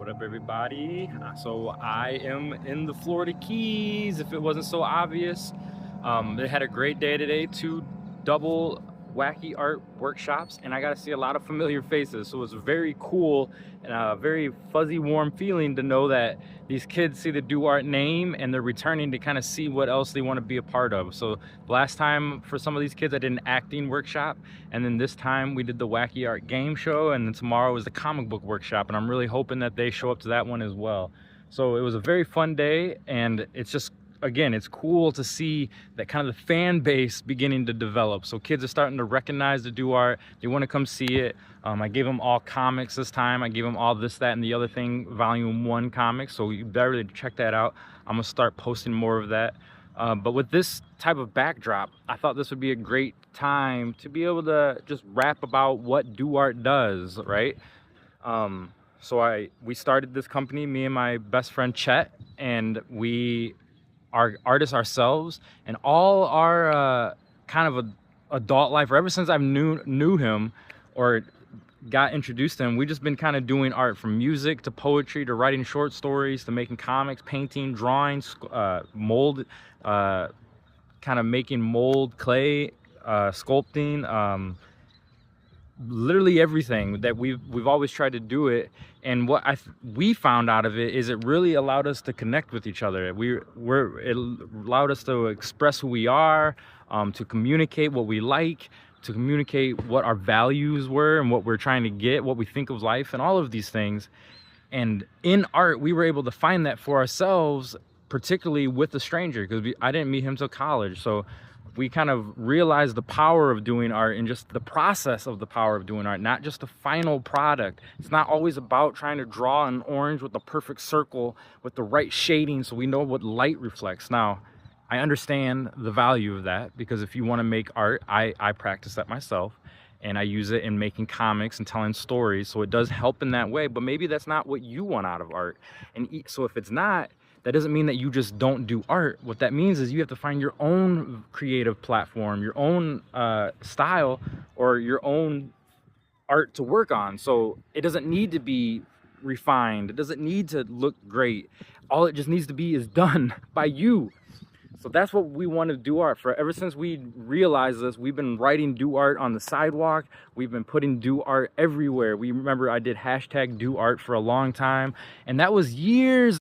What up, everybody? So I am in the Florida Keys, if it wasn't so obvious. They had a great day today, two double wacky art workshops, and I got to see a lot of familiar faces. So it's very cool and a very fuzzy, warm feeling to know that these kids see the Do Art name and they're returning to kind of see what else they want to be a part of. So last time for some of these kids, I did an acting workshop, and then this time we did the wacky art game show, and then tomorrow is the comic book workshop, and I'm really hoping that they show up to that one as well. So it was a very fun day, and it's just, again, it's cool to see that kind of the fan base beginning to develop. So kids are starting to recognize the Do Art. They want to come see it. I gave them all comics this time. I gave them all This, That, and the Other Thing Volume 1 comics. So you better really check that out. I'm going to start posting more of that. But with this type of backdrop, I thought this would be a great time to be able to just rap about what Do Art does, right? So we started this company, me and my best friend Chet, and we are artists ourselves, and all our kind of adult life, or ever since I knew him or got introduced to him, we've just been kind of doing art, from music to poetry to writing short stories to making comics, painting, drawing, mold, kind of making mold clay, sculpting, literally everything that we've always tried to do it. And what we found out of it is it really allowed us to connect with each other. It allowed us to express who we are, to communicate what we like, to communicate what our values were and what we're trying to get, what we think of life, and all of these things. And in art, we were able to find that for ourselves, particularly with a stranger, because I didn't meet him till college. So we kind of realized the power of doing art and just the process of the power of doing art, not just the final product. It's not always about trying to draw an orange with the perfect circle with the right shading so we know what light reflects. Now, I understand the value of that, because if you want to make art, I practice that myself, and I use it in making comics and telling stories, so it does help in that way. But maybe that's not what you want out of art. And so if it's not, that doesn't mean that you just don't do art. What that means is you have to find your own creative platform, your own style, or your own art to work on. So it doesn't need to be refined. It doesn't need to look great. All it just needs to be is done by you. So that's what we want to do art for. Ever since we realized this, we've been writing Do Art on the sidewalk. We've been putting Do Art everywhere. We remember I did hashtag Do Art for a long time, and that was years